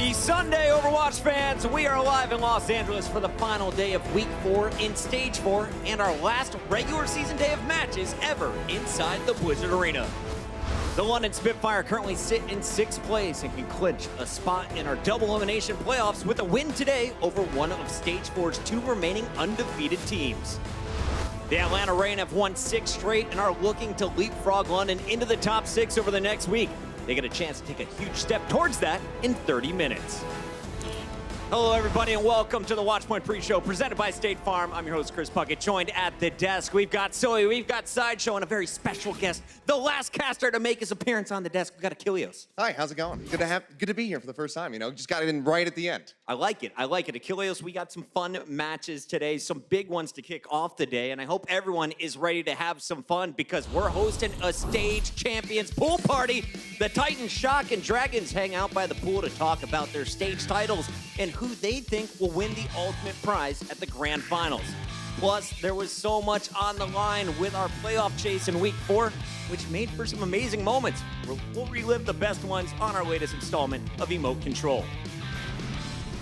Happy Sunday, Overwatch fans! We are live in Los Angeles for the final day of Week 4 in Stage 4 and our last regular season day of matches ever inside the Blizzard Arena. The London Spitfire currently sit in 6th place and can clinch a spot in our double elimination playoffs with a win today over one of Stage 4's 2 remaining undefeated teams. The Atlanta Reign have won 6 straight and are looking to leapfrog London into the top 6 over the next week. They get a chance to take a huge step towards that in 30 minutes. Hello, everybody, and welcome to the Watchpoint Pre-Show presented by State Farm. I'm your host, Chris Puckett, joined at the desk. We've got Zoe, we've got Sideshow, and a very special guest, the last caster to make his appearance on the desk. We've got Achilleos. Hi, how's it going? Good to be here for the first time, Just got it in right at the end. I like it. Achilleos, we got some fun matches today, some big ones to kick off the day, and I hope everyone is ready to have some fun because we're hosting a Stage Champions pool party. The Titans, Shock, and Dragons hang out by the pool to talk about their stage titles and who they think will win the ultimate prize at the grand finals. Plus, there was so much on the line with our playoff chase in Week 4, which made for some amazing moments. We'll relive the best ones on our latest installment of Emote Control.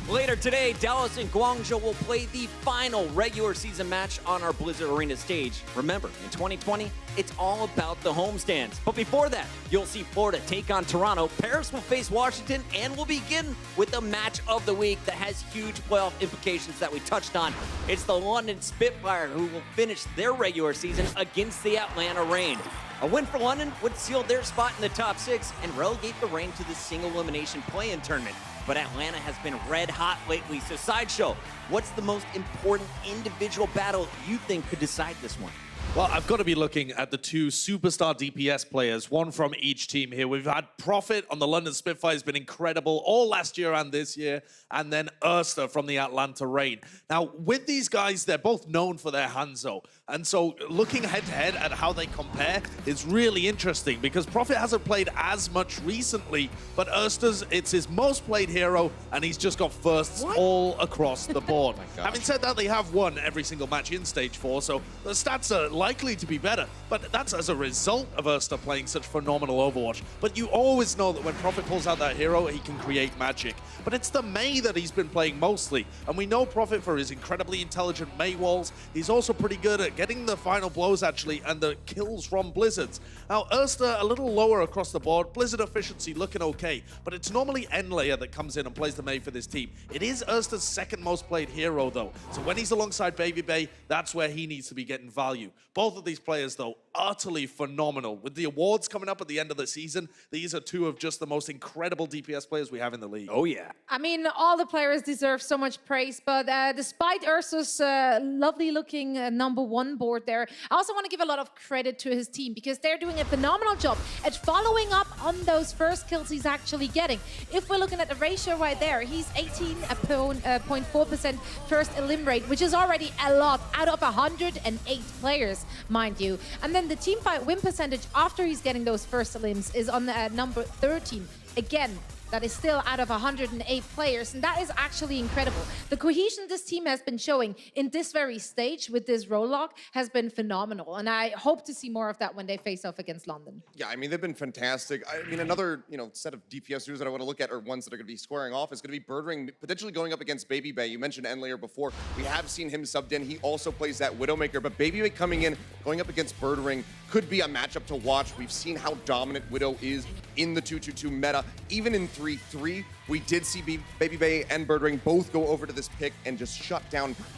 Later today, Dallas and Guangzhou will play the final regular season match on our Blizzard Arena stage. Remember, in 2020, it's all about the homestands. But before that, you'll see Florida take on Toronto, Paris will face Washington, and we'll begin with the match of the week that has huge playoff implications that we touched on. It's the London Spitfire who will finish their regular season against the Atlanta Reign. A win for London would seal their spot in the top 6 and relegate the Reign to the single elimination play-in tournament. But Atlanta has been red hot lately, so Sideshow, what's the most important individual battle you think could decide this one? Well, I've got to be looking at the 2 superstar DPS players, one from each team here. We've had Profit on the London Spitfire has been incredible all last year and this year, and then Erster from the Atlanta Reign. Now, with these guys, they're both known for their Hanzo, and so looking head-to-head at how they compare is really interesting because Profit hasn't played as much recently, but Erster's, it's his most played hero, and he's just got firsts all across the board. Having said that, they have won every single match in Stage 4, so the stats are likely to be better, but that's as a result of Erster playing such phenomenal Overwatch. But you always know that when Profit pulls out that hero, he can create magic. But it's the Mei that he's been playing mostly, and we know Profit for his incredibly intelligent Mei walls. He's also pretty good at getting the final blows, actually, and the kills from Blizzards. Now, Erster a little lower across the board, Blizzard efficiency looking okay, but it's normally N-Layer that comes in and plays the Mei for this team. It is Erster's second most played hero, though, so when he's alongside Baby Bay, that's where he needs to be getting value. Both of these players, though, utterly phenomenal. With the awards coming up at the end of the season, these are 2 of just the most incredible DPS players we have in the league. Oh, yeah. I mean, all the players deserve so much praise, but despite Ursa's lovely-looking #1 board there, I also want to give a lot of credit to his team because they're doing a phenomenal job at following up on those first kills he's actually getting. If we're looking at the ratio right there, he's 18.4% first elim rate, which is already a lot out of 108 players, mind you. And then the team fight win percentage after he's getting those first elims is on number 13. Again, that is still out of 108 players, and that is actually incredible. The cohesion this team has been showing in this very stage with this roll lock has been phenomenal, and I hope to see more of that when they face off against London. Yeah, I mean, they've been fantastic. I mean, another, set of DPSers that I want to look at, or ones that are going to be squaring off, is going to be Birdring, potentially going up against Baby Bay. You mentioned N-Layer before. We have seen him subbed in. He also plays that Widowmaker, but Baby Bay coming in, going up against Birdring, could be a matchup to watch. We've seen how dominant Widow is in the 2-2-2 meta. Even in 3-3, we did see Baby Bay and Birdring both go over to this pick and just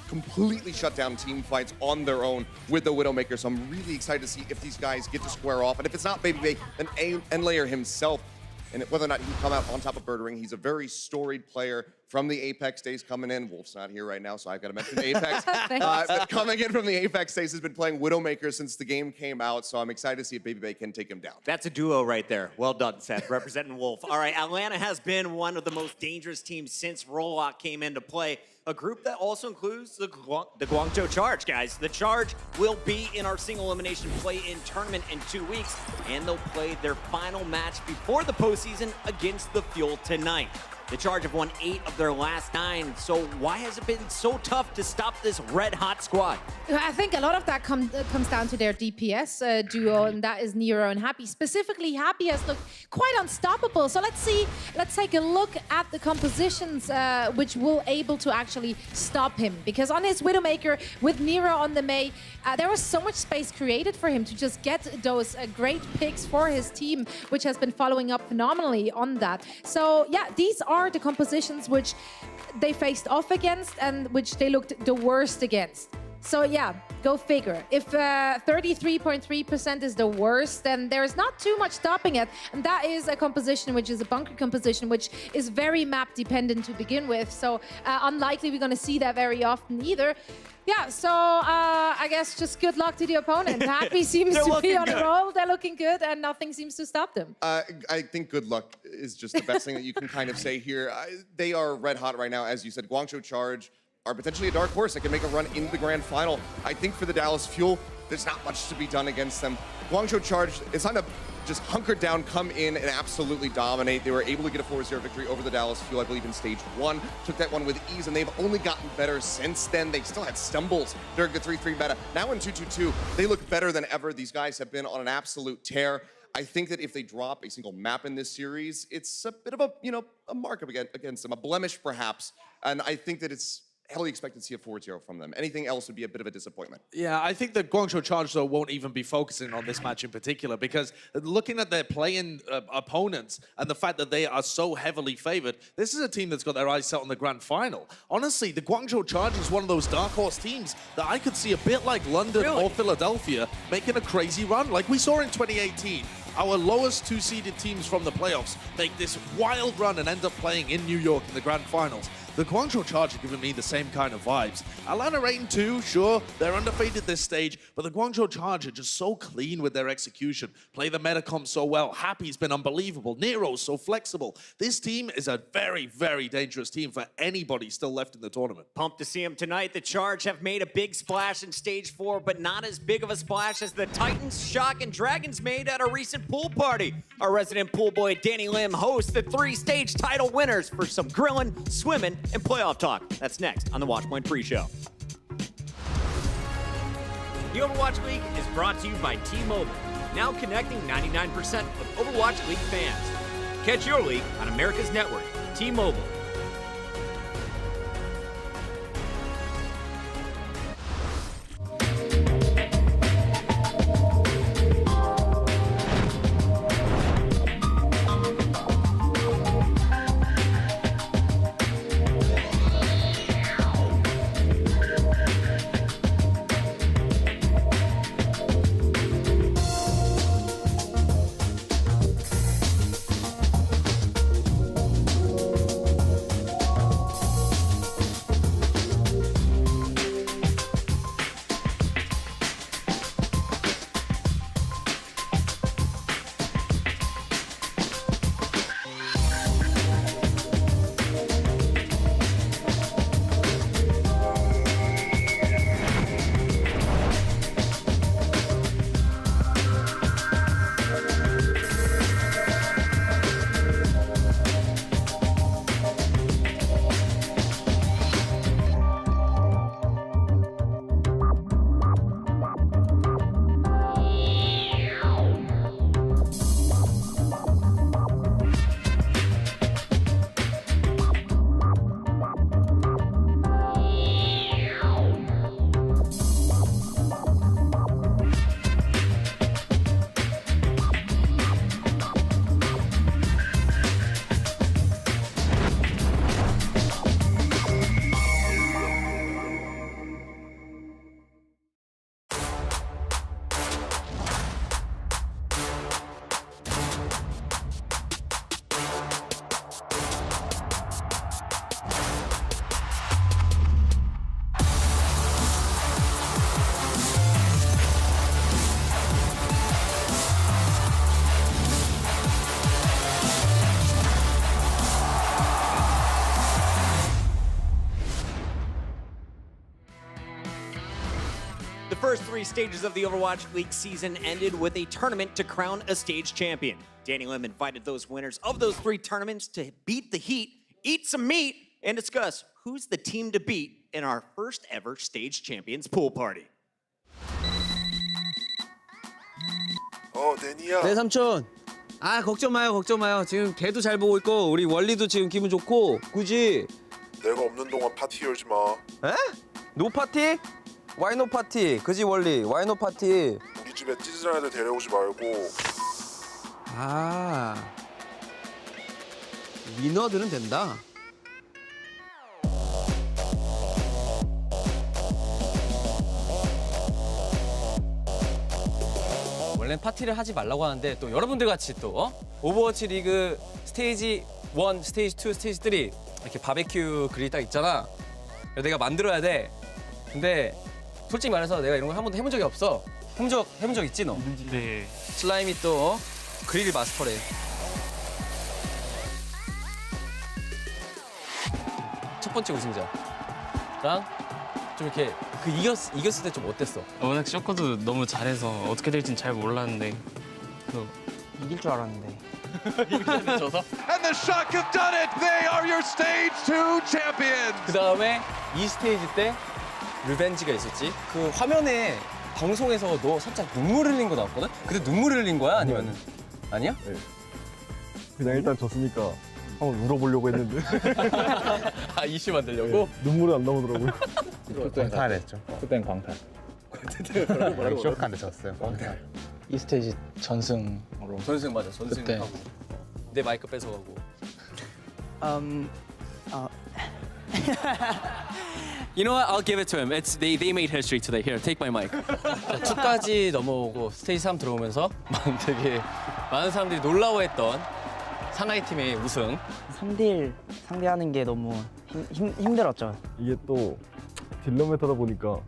completely shut down team fights on their own with the Widowmaker. So I'm really excited to see if these guys get to square off. And if it's not Baby Bay, then N-Layer himself, and whether or not he can come out on top of Birdring. He's a very storied player from the Apex days coming in. Wolf's not here right now, so I've got to mention the Apex. But coming in from the Apex days, has been playing Widowmaker since the game came out, so I'm excited to see if Baby Bay can take him down. That's a duo right there. Well done, Seth, representing Wolf. All right, Atlanta has been one of the most dangerous teams since Rollock came into play. A group that also includes the Guangzhou Charge, guys. The Charge will be in our single elimination play-in tournament in 2 weeks, and they'll play their final match before the postseason against the Fuel tonight. The Charge have won 8 of their last 9, so why has it been so tough to stop this red-hot squad? I think a lot of that comes down to their DPS duo, and that is Nero and Happy. Specifically, Happy has looked quite unstoppable. So let's take a look at the compositions which will able to actually stop him. Because on his Widowmaker with Nero on the Mei, there was so much space created for him to just get those great picks for his team, which has been following up phenomenally on that. So yeah, these are the compositions which they faced off against and which they looked the worst against. So yeah, go figure. If 33.3% is the worst, then there's not too much stopping it. And that is a composition which is a bunker composition, which is very map dependent to begin with. So unlikely we're going to see that very often either. Yeah, so I guess just good luck to the opponent. Happy seems to be on a roll. They're looking good, and nothing seems to stop them. I think good luck is just the best thing that you can kind of say here. They are red hot right now, as you said. Guangzhou Charge are potentially a dark horse that can make a run into the grand final. I think for the Dallas Fuel, there's not much to be done against them. Guangzhou Charge, it's time to just hunker down, come in, and absolutely dominate. They were able to get a 4-0 victory over the Dallas Fuel, I believe, in stage 1. Took that one with ease, and they've only gotten better since then. They still had stumbles during the 3-3 meta. Now in 2-2-2, they look better than ever. These guys have been on an absolute tear. I think that if they drop a single map in this series, it's a bit of a, a mark up against them, a blemish perhaps. And I think that it's heavily expected to see a 4-0 from them. Anything else would be a bit of a disappointment. Yeah, I think the Guangzhou Charge, though, won't even be focusing on this match in particular, because looking at their playing opponents and the fact that they are so heavily favored, this is a team that's got their eyes set on the grand final. Honestly, the Guangzhou Charge is one of those dark horse teams that I could see a bit like London or Philadelphia making a crazy run, like we saw in 2018. Our lowest 2-seeded teams from the playoffs make this wild run and end up playing in New York in the grand finals. The Guangzhou Charge are giving me the same kind of vibes. Atlanta Reign too, sure, they're undefeated this stage, but the Guangzhou Charge are just so clean with their execution. Play the metacom so well. Happy's been unbelievable. Nero's so flexible. This team is a very, very dangerous team for anybody still left in the tournament. Pumped to see them tonight. The Charge have made a big splash in stage 4, but not as big of a splash as the Titans, Shock, and Dragons made at a recent pool party. Our resident pool boy, Danny Lim, hosts the 3-stage title winners for some grilling, swimming, and playoff talk. That's next on the Watchpoint Preshow. The Overwatch League is brought to you by T-Mobile, now connecting 99% of Overwatch League fans. Catch your league on America's network, T-Mobile. The first 3 stages of the Overwatch League season ended with a tournament to crown a stage champion. Danny Lim invited those winners of those 3 tournaments to beat the heat eat some meat, and discuss who's the team to beat in our first ever Stage Champions pool party. 데니야. 네 삼촌. 아 걱정 마요. 지금 걔도 잘 보고 있고 우리 원리도 지금 기분 좋고. 굳이. 내가 없는 동안 파티 열지 마. 에? 노 파티? 와이 노 파티. 그지 원리. 와이 노 파티. 우리 집에 찌질한 애들 데려오지 말고. 아. 위너들은 된다. 원래는 파티를 하지 말라고 하는데 또 여러분들 같이 또 오버워치 리그 스테이지 1, 스테이지 2, 스테이지 3 이렇게 바베큐 그릴이 딱 있잖아. 그래서 내가 만들어야 돼. 근데 솔직히 말해서 내가 이런 걸 한 번도 해본 적이 없어. 해본 적 있지 너? 네. 슬라임이 또 그릴 마스터래. 첫 번째 우승자랑 좀 이렇게 그 이겼을 때 좀 어땠어? 워낙 쇼커도 너무 잘해서 어떻게 될진 잘 몰랐는데 이길 줄 알았는데. 져서? And the Shock have done it. They are your Stage 2 champions. 그 다음에 이 스테이지 때 리벤지가 있었지. 그 화면에 방송에서 너 살짝 눈물 흘린 거 나왔거든? 근데 눈물 흘린 거야? 아니면은 아니야? 네. 그냥 일단 졌으니까 한번 울어보려고 했는데 아 이슈 만들려고? 눈물은 안 나오더라고요. 광탈했죠. 그땐 광탈. 쇼크한테 졌어요. 광탈. 이 스테이지 전승으로. 전승 맞아. 전승 그때. 하고 내 마이크 뺏어가고. You know what? I'll give it to him. It's they made history today. Here, take my mic. 2까지 넘어오고 스테이지 3 들어오면서 되게 많은 사람들이 놀라워했던 상하이 팀의 우승. 3대1 상대하는 게 너무 힘들었죠. 이게 또 딜러 메타다 보니까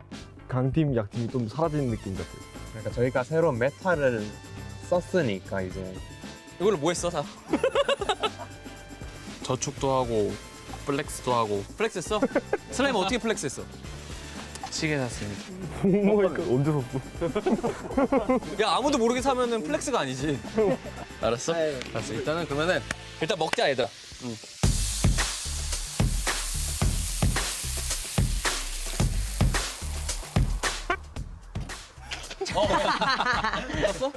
강팀, 약팀이 좀 사라지는 느낌 같아요. 그러니까 저희가 새로운 메타를 썼으니까 이제 이걸로 뭐 했어 다? 저축도 하고 플렉스도 하고 플렉스했어? 슬라임 어떻게 플렉스했어? 시계 샀습니다. 뭐니까 언제 섰어? 야 아무도 모르게 사면은 플렉스가 아니지. 알았어? 알았어. 일단은 그러면은 일단 먹자 얘들아. 응. 알았어?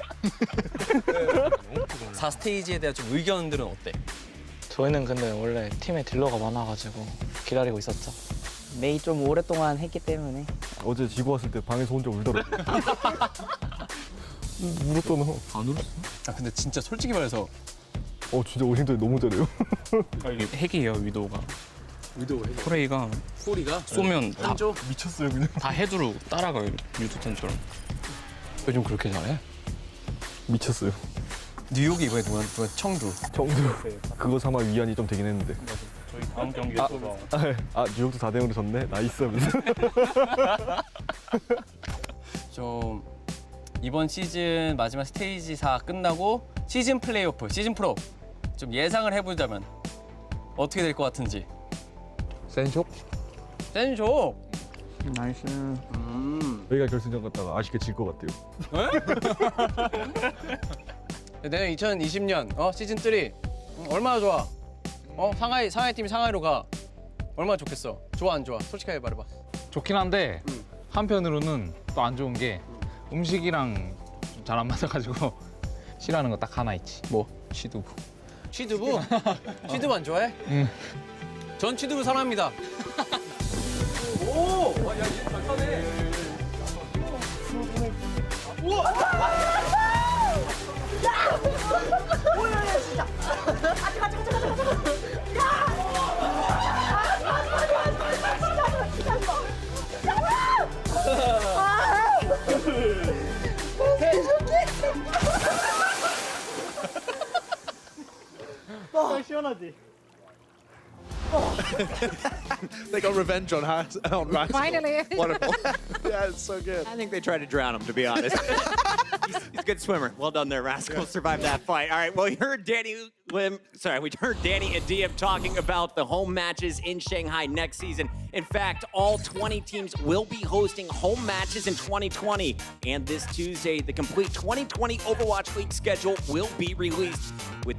4스테이지에 대한 좀 의견들은 어때? 저희는 근데 원래 팀에 딜러가 많아가지고 기다리고 있었죠. 메이 좀 오랫동안 했기 때문에. 어제 지고 왔을 때 방에서 혼자 울더라고. 울었잖아. 안 울었어? 아 근데 진짜 솔직히 말해서 진짜 오신턴이 너무 잘해요. 이게 핵이에요 위도우가. 위도우 핵. 코레이가 소리가 쏘면 다 미쳤어요 그냥. 다 헤드로 따라가요 유도탄처럼. 요즘 그렇게 잘해? 미쳤어요. 뉴욕이 이번에 누가 청두. 그거 삼아 위안이 좀 되긴 했는데. 저희 다음 경기에 또 뉴욕도 4대0으로 졌네. 나이스 하면서. 좀 이번 시즌 마지막 스테이지 4 끝나고 시즌 플레이오프, 시즌 프로 좀 예상을 해보자면 어떻게 될 것 같은지. 센쇼? 센쇼. 나이스. 저희가 결승전 갔다가 아쉽게 질 것 같아요. 내년 2020년 시즌 3 얼마나 좋아? 상하이 팀이 상하이로 가. 얼마나 좋겠어? 좋아 안 좋아? 솔직하게 말해봐. 좋긴 한데 한편으로는 또 안 좋은 게 음식이랑 잘 안 맞아가지고 싫어하는 거 딱 하나 있지. 뭐? 취두부. 취두부? 취두부 안 좋아해? 전 취두부 사랑합니다. 오! 야, 얘 잘 타네. 시원하지? They got revenge on Raz. Finally. Wonderful. Yeah, it's so good. I think they tried to drown him, to be honest. He's a good swimmer. Well done there, Rascal. Survived that fight. All right, well, we heard Danny and Diem talking about the home matches in Shanghai next season. In fact, all 20 teams will be hosting home matches in 2020. And this Tuesday, the complete 2020 Overwatch League schedule will be released with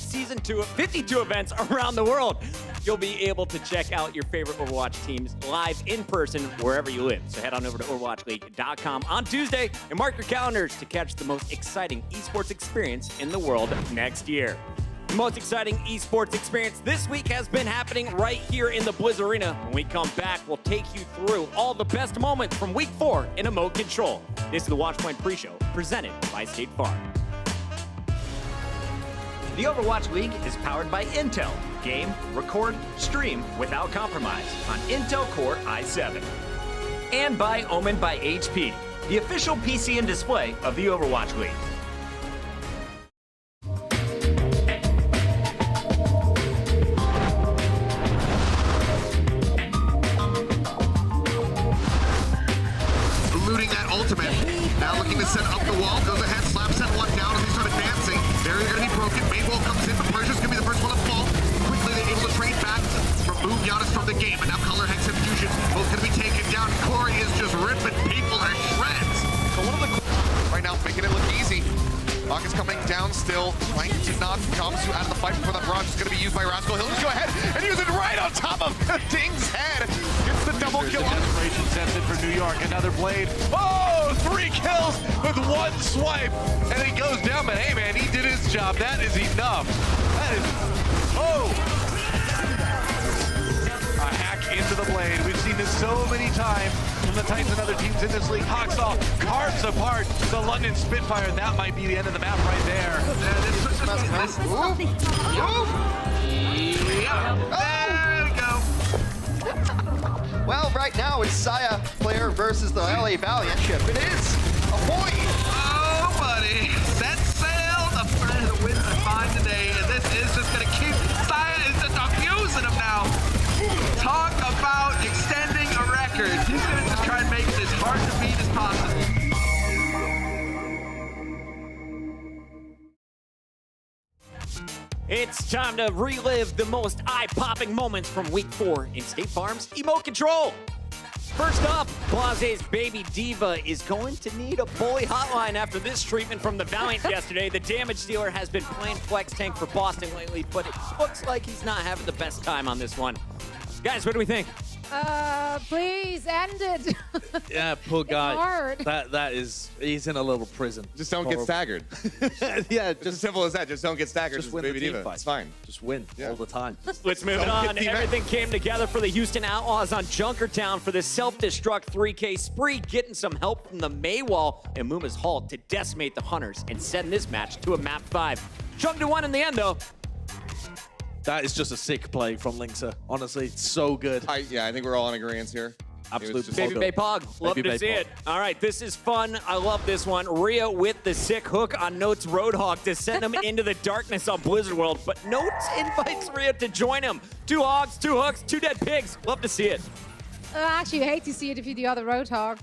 52 events around the world. You'll be able to check out your favorite Overwatch teams live in person wherever you live. So head on over to overwatchleague.com on Tuesday and mark your calendars to catch the most exciting esports experience in the world next year. The most exciting esports experience this week has been happening right here in the Blizz Arena. When we come back, we'll take you through all the best moments from Week 4 in Emote Control. This is the Watchpoint Pre-Show, presented by State Farm. The Overwatch League is powered by Intel. Game, record, stream without compromise on Intel Core i7. And by Omen by HP, the official PC and display of the Overwatch League. Eluding that ultimate. Now looking to set up the wall. Goes ahead, slaps that one down as they start advancing. Barrier gonna be broken. Main wall comes in, but Preshow's gonna be the first one to fall. Quickly they're able to trade back, remove Giannis from the game, and now Color Hex and Fusion both gonna be taken down. Corey is just ripping people to shreds. So one of the right now making it look easy. Hawk is coming down still, trying to knock Kamsu out of the fight before that barrage is going to be used by Rascal. He'll just go ahead and use it right on top of Ding's head. Gets the double kill. Desperation sends it for New York. Another blade. Oh, 3 kills with 1 swipe. And he goes down, but hey, man, he did his job. That is enough. That is... Oh! A hack into the blade. We've seen this so many times from the Titans and other teams in this league. Hawksaw carves apart the London Spitfire. That might be the end of the map right there. There we go. Well, right now it's Saya player versus the LA Valiant ship. It is a point. Oh, buddy. Set sail. The friend wins the find today, and this is just going to keep... Saya is just abusing him now. Talk about extending a record. He's going to just try and make it as hard to beat as possible. It's time to relive the most eye-popping moments from Week 4 in State Farm's Emote Control. First up, Blaze's baby diva is going to need a bully hotline after this treatment from the Valiant yesterday. The damage dealer has been playing flex tank for Boston lately, but it looks like he's not having the best time on this one. Guys, what do we think? Please end it. Yeah, poor guy. It's hard. That is, he's in a little prison. Just don't get staggered. Yeah, just as simple as that. Just don't get staggered. Just win baby the team diva. fight. It's fine. Just win all the time. Let's move it on. Everything came together for the Houston Outlaws on Junkertown for the self-destruct 3K spree, getting some help from the Maywall and Muma's Halt to decimate the Hunters and send this match to a map 5. Chung to 1 in the end, though. That is just a sick play from Linksa. Honestly, it's so good. I think we're all in agreement here. Absolutely. Baby Bay Pog. Love to see it. All right, this is fun. I love this one. Rhea with the sick hook on Notes Roadhog to send him into the darkness on Blizzard World, but Notes invites Rhea to join him. 2 hogs, 2 hooks, 2 dead pigs. Love to see it. Actually, I hate to see it if you're the other Roadhog.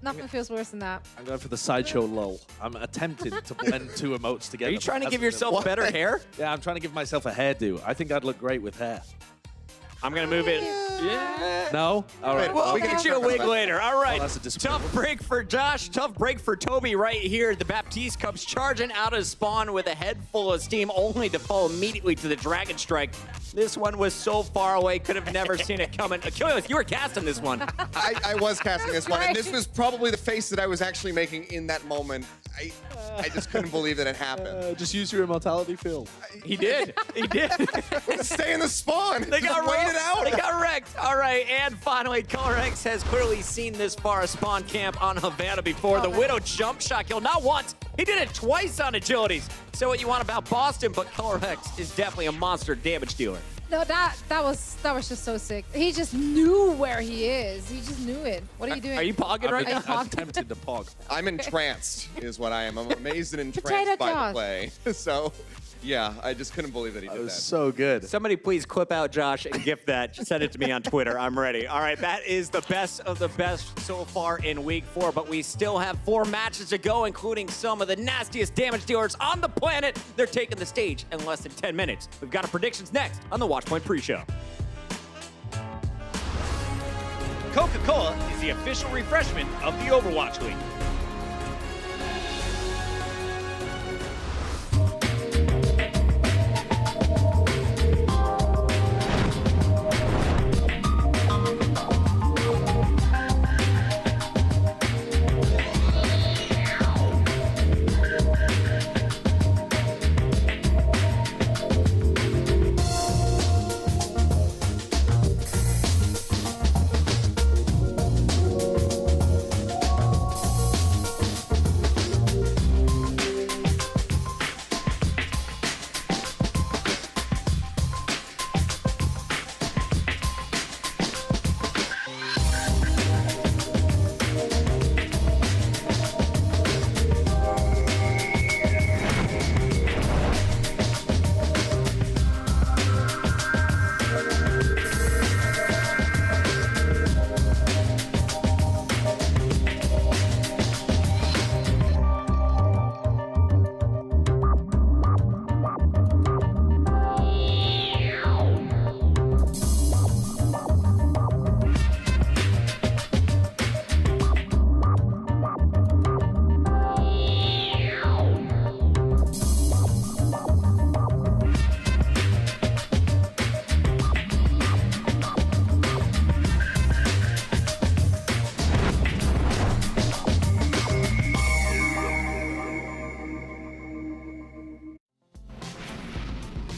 Nothing feels worse than that. I'm going for the sideshow lull. I'm attempting to blend 2 emotes together. Are you trying to give yourself better hair? Yeah, I'm trying to give myself a hairdo. I think I'd look great with hair. I'm going to move it. Yeah. No? All right. We'll get you a wig later. All right. Oh, that's a Tough break for Josh. Tough break for Toby right here. The Baptiste comes charging out of spawn with a head full of steam, only to fall immediately to the Dragon Strike. This one was so far away, could have never seen it coming. Achilles, you were casting this one. I was casting this one, and this was probably the face that I was actually making in that moment. I just couldn't believe that it happened. Just use your immortality field. He did. He did. Stay in the spawn. They got waited out. They got wrecked. All right, and finally, Color X has clearly seen this far a spawn camp on Havana before. The Widow jump shot kill, not once. He did it twice on agilities. Say what you want about Boston, but Color X is definitely a monster damage dealer. No, that was just so sick. He just knew where he is. He just knew it. What are you doing? Are you pogging right now? I'm tempted to pog. I'm entranced, is what I am. I'm amazed and Potato entranced by toss. the play. So, yeah, I just couldn't believe that he did that. So good. Somebody please clip out Josh and gift that. Send it to me on Twitter. I'm ready. All right, that is the best of the best so far in Week 4, but we still have 4 matches to go, including some of the nastiest damage dealers on the planet. They're taking the stage in less than 10 minutes. We've got our predictions next on the Watchpoint Pre-Show. Coca-Cola is the official refreshment of the Overwatch League.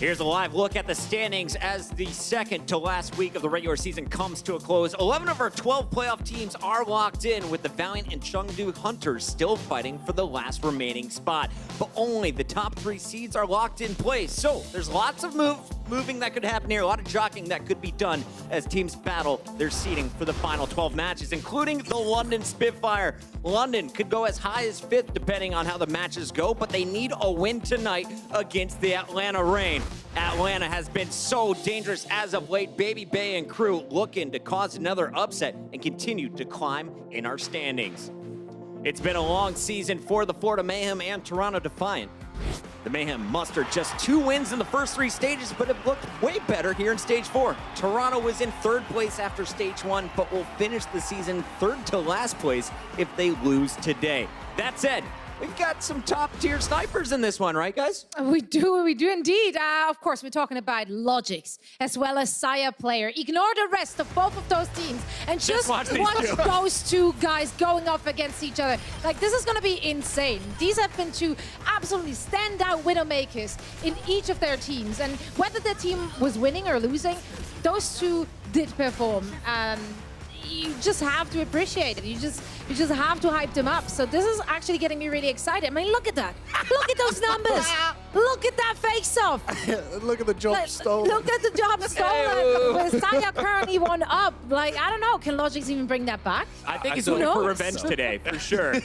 Here's a live look at the standings as the second to last week of the regular season comes to a close. 11 of our 12 playoff teams are locked in, with the Valiant and Chengdu Hunters still fighting for the last remaining spot. But only the top 3 seeds are locked in place. So there's lots of moving that could happen here, a lot of jockeying that could be done as teams battle their seeding for the final 12 matches, including the London Spitfire. London could go as high as 5th depending on how the matches go, but they need a win tonight against the Atlanta Reign. Atlanta has been so dangerous as of late. Baby Bay and crew looking to cause another upset and continue to climb in our standings. It's been a long season for the Florida Mayhem and Toronto Defiant. The Mayhem mustered just 2 wins in the first 3 stages, but have looked way better here in Stage 4. Toronto was in 3rd place after Stage 1, but will finish the season 3rd to last place if they lose today. That said, we've got some top-tier snipers in this one, right, guys? We do indeed. Of course, we're talking about Logics, as well as Saya Player. Ignore the rest of both of those teams and just watch those 2 guys going up against each other. Like, this is going to be insane. These have been 2 absolutely standout Widowmakers in each of their teams. And whether the team was winning or losing, those 2 did perform. You just have to appreciate it. You just have to hype them up. So this is actually getting me really excited. I mean, look at that. Look at those numbers. Look at that face-off. Look at the job stolen. Look at the job stolen. With Saya currently 1 up. Like, I don't know. Can Logics even bring that back? I think he's looking for revenge today, for sure.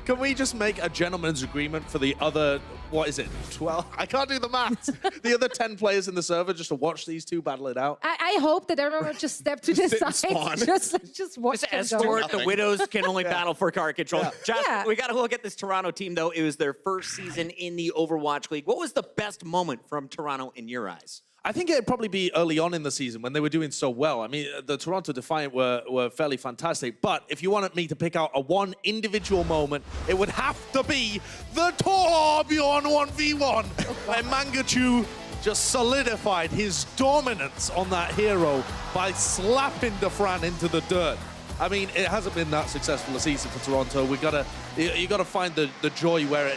Can we just make a gentleman's agreement for the other, what is it, 12? I can't do the maths. The other 10 players in the server just to watch these 2 battle it out? I hope that everyone would just step to the side. Just watch them escort the Widows can only battle for card control. Josh, Yeah. we got to look at this Toronto team, though. It was their first season in the Overwatch League. What was the best moment from Toronto in your eyes? I think it'd probably be early on in the season when they were doing so well. I mean, the Toronto Defiant were fairly fantastic. But if you wanted me to pick out a one individual moment, it would have to be the Torbjorn 1v1, where Mangachu just solidified his dominance on that hero by slapping Defran into the dirt. I mean, it hasn't been that successful a season for Toronto. You gotta find the joy where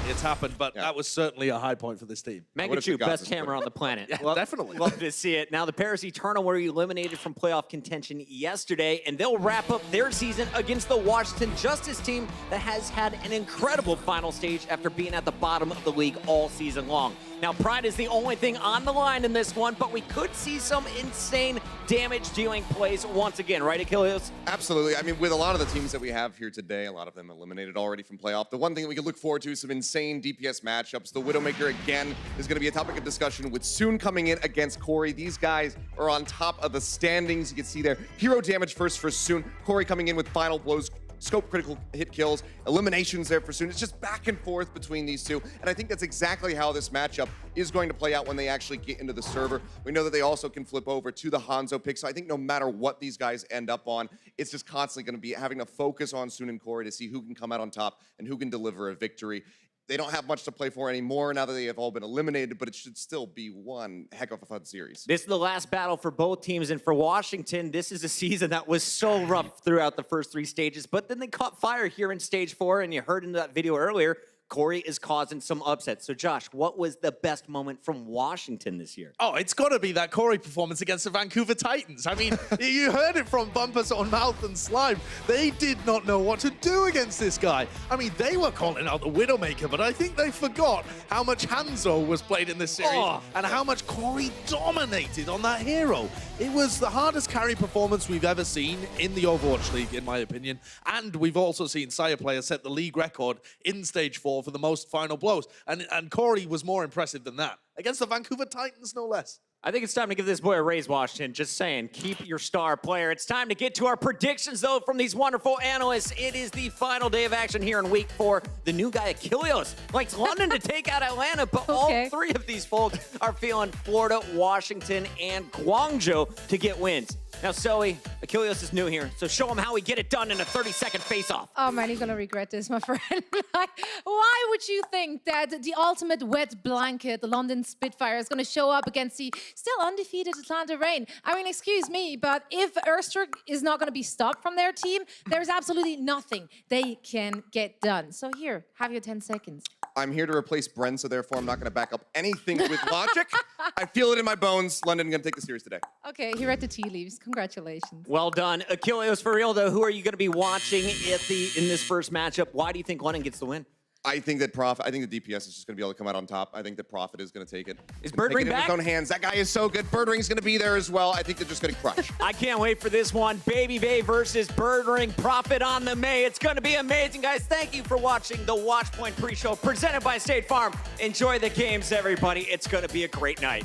it's happened, but that was certainly a high point for this team. Mangachu, best hammer on the planet. Yeah, definitely. Love to see it. Now, the Paris Eternal were eliminated from playoff contention yesterday, and they'll wrap up their season against the Washington Justice team that has had an incredible final stage after being at the bottom of the league all season long. Now, Pride is the only thing on the line in this one, but we could see some insane damage-dealing plays once again, right, Achilles? Absolutely. I mean, with a lot of the teams that we have here today, a lot of them eliminated already from playoff. The one thing that we can look forward to is some insane DPS matchups. The Widowmaker, again, is going to be a topic of discussion with Soon coming in against Corey. These guys are on top of the standings. You can see there, hero damage first for Soon. Corey coming in with final blows, scope critical hit kills, eliminations there for Soon. It's just back and forth between these 2. And I think that's exactly how this matchup is going to play out when they actually get into the server. We know that they also can flip over to the Hanzo pick. So I think no matter what these guys end up on, it's just constantly going to be having to focus on Soon and Corey to see who can come out on top and who can deliver a victory. They don't have much to play for anymore now that they have all been eliminated, but it should still be one heck of a fun series. This is the last battle for both teams, and for Washington, this is a season that was so rough throughout the first 3 stages, but then they caught fire here in Stage 4, and you heard in that video earlier, Corey is causing some upsets. So, Josh, what was the best moment from Washington this year? Oh, it's got to be that Corey performance against the Vancouver Titans. I mean, you heard it from Bumpers on Mouth and Slime. They did not know what to do against this guy. I mean, they were calling out the Widowmaker, but I think they forgot how much Hanzo was played in this series and how much Corey dominated on that hero. It was the hardest carry performance we've ever seen in the Overwatch League, in my opinion. And we've also seen Saya Player set the league record in Stage 4 for the most final blows. And Corey was more impressive than that. Against the Vancouver Titans, no less. I think it's time to give this boy a raise, Washington. Just saying, keep your star player. It's time to get to our predictions, though, from these wonderful analysts. It is the final day of action here in Week 4. The new guy, Achilles, likes London to take out Atlanta, but all 3 of these folks are feeling Florida, Washington, and Guangzhou to get wins. Now, Zoe, Achilles is new here, so show him how we get it done in a 30-second face-off. Oh man, you're gonna regret this, my friend. Like, why would you think that the ultimate wet blanket, the London Spitfire, is gonna show up against the still undefeated Atlanta Reign? I mean, excuse me, but if Erster is not gonna be stopped from their team, there's absolutely nothing they can get done. So here, have your 10 seconds. I'm here to replace Bren, so therefore I'm not going to back up anything with logic. I feel it in my bones. London going to take the series today. Okay, he read the tea leaves. Congratulations. Well done. Achilles, for real, though, who are you going to be watching in this first matchup? Why do you think London gets the win? I think the DPS is just going to be able to come out on top. I think that Prophet is going to take it. Is Birdring back? In his own hands. That guy is so good. Birdring's going to be there as well. I think they're just going to crush. I can't wait for this one. Baby Bay versus Birdring. Prophet on the May. It's going to be amazing, guys. Thank you for watching the Watchpoint pre-show presented by State Farm. Enjoy the games, everybody. It's going to be a great night.